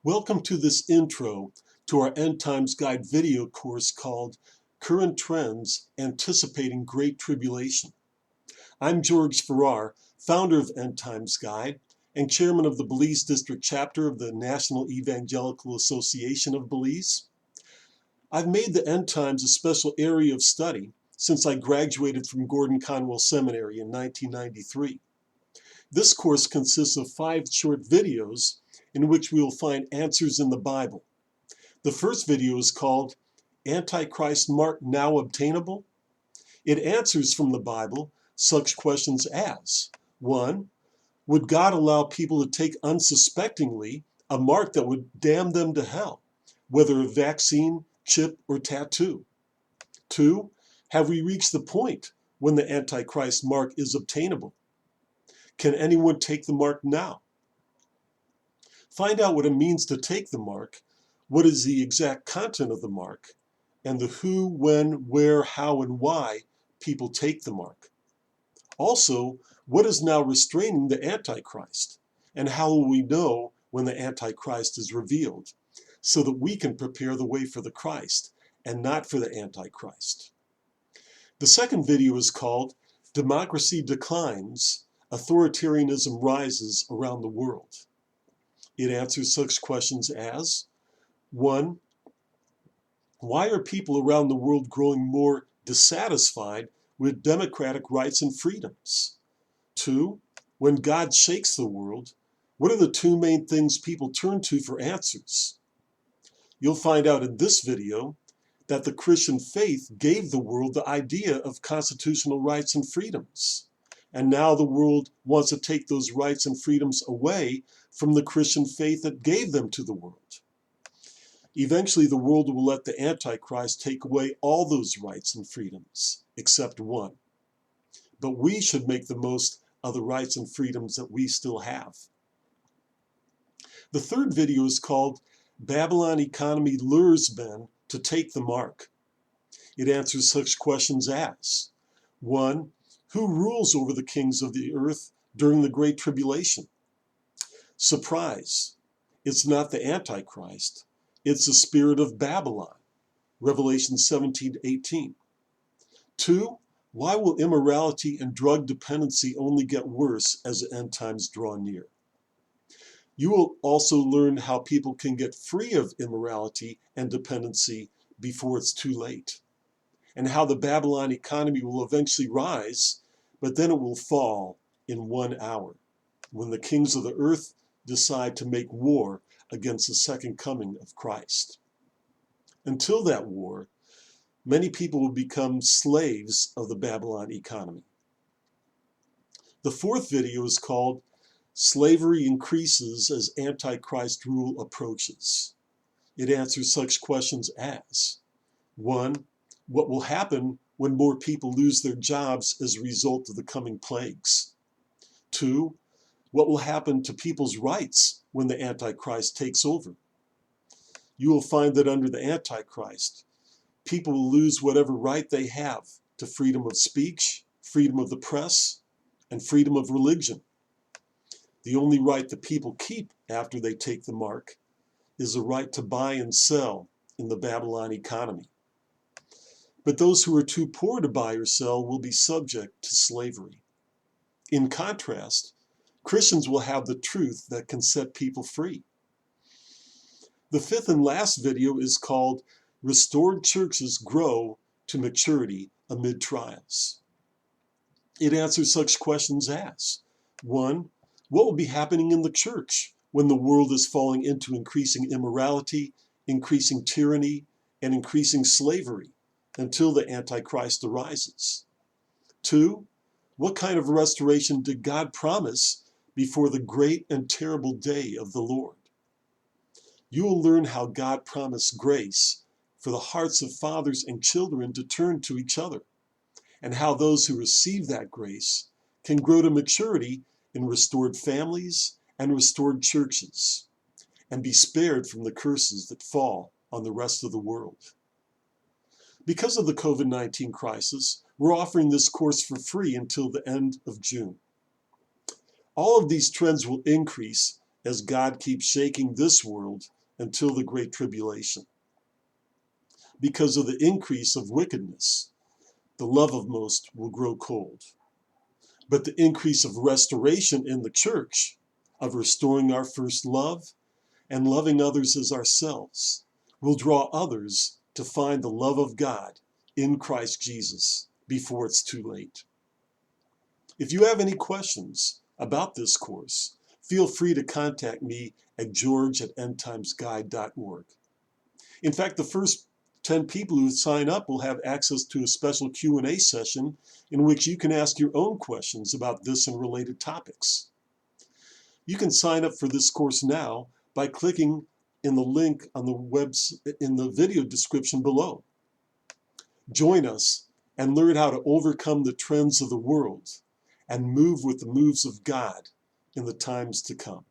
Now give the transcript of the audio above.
Welcome to this intro to our End Times Guide video course called Current Trends Anticipating Great Tribulation. I'm George Farrar, founder of End Times Guide and chairman of the Belize District chapter of the National Evangelical Association of Belize. I've made the End Times a special area of study since I graduated from Gordon Conwell Seminary in 1993. This course consists of 5 short videos in which we will find answers in the Bible. The first video is called Antichrist Mark Now Obtainable? It answers from the Bible such questions as 1. Would God allow people to take unsuspectingly a mark that would damn them to hell, whether a vaccine, chip, or tattoo? 2. Have we reached the point when the Antichrist mark is obtainable? Can anyone take the mark now? Find out what it means to take the mark, what is the exact content of the mark, and the who, when, where, how, and why people take the mark. Also, what is now restraining the Antichrist, and how will we know when the Antichrist is revealed, so that we can prepare the way for the Christ and not for the Antichrist. The second video is called Democracy Declines, Authoritarianism Rises Around the World. It answers such questions as 1. Why are people around the world growing more dissatisfied with democratic rights and freedoms? 2. When God shakes the world, what are the 2 main things people turn to for answers? You'll find out in this video that the Christian faith gave the world the idea of constitutional rights and freedoms. And now the world wants to take those rights and freedoms away from the Christian faith that gave them to the world. Eventually, the world will let the Antichrist take away all those rights and freedoms, except one. But we should make the most of the rights and freedoms that we still have. The third video is called Babylon Economy Lures Men to Take the Mark. It answers such questions as 1. Who rules over the kings of the earth during the Great Tribulation? Surprise! It's not the Antichrist. It's the spirit of Babylon. Revelation 17:18. 2. Why will immorality and drug dependency only get worse as the end times draw near? You will also learn how people can get free of immorality and dependency before it's too late, and how the Babylon economy will eventually rise, but then it will fall in 1 hour, when the kings of the earth decide to make war against the second coming of Christ. Until that war, many people will become slaves of the Babylon economy. The fourth video is called Slavery Increases as Antichrist Rule Approaches. It answers such questions as 1. What will happen when more people lose their jobs as a result of the coming plagues? 2. What will happen to people's rights when the Antichrist takes over? You will find that under the Antichrist, people will lose whatever right they have to freedom of speech, freedom of the press, and freedom of religion. The only right the people keep after they take the mark is the right to buy and sell in the Babylon economy. But those who are too poor to buy or sell will be subject to slavery. In contrast, Christians will have the truth that can set people free. The fifth and last video is called Restored Churches Grow to Maturity Amid Trials. It answers such questions as 1. What will be happening in the church when the world is falling into increasing immorality, increasing tyranny, and increasing slavery until the Antichrist arises? 2. What kind of restoration did God promise before the great and terrible day of the Lord? You will learn how God promised grace for the hearts of fathers and children to turn to each other, and how those who receive that grace can grow to maturity in restored families and restored churches, and be spared from the curses that fall on the rest of the world. Because of the COVID-19 crisis, we're offering this course for free until the end of June. All of these trends will increase as God keeps shaking this world until the Great Tribulation. Because of the increase of wickedness, the love of most will grow cold. But the increase of restoration in the church, of restoring our first love and loving others as ourselves, will draw others to find the love of God in Christ Jesus before it's too late. If you have any questions about this course, feel free to contact me at george@endtimesguide.org. In fact, the first 10 people who sign up will have access to a special Q&A session in which you can ask your own questions about this and related topics. You can sign up for this course now by clicking in the link on in the video description below. Join us and learn how to overcome the trends of the world and move with the moves of God in the times to come.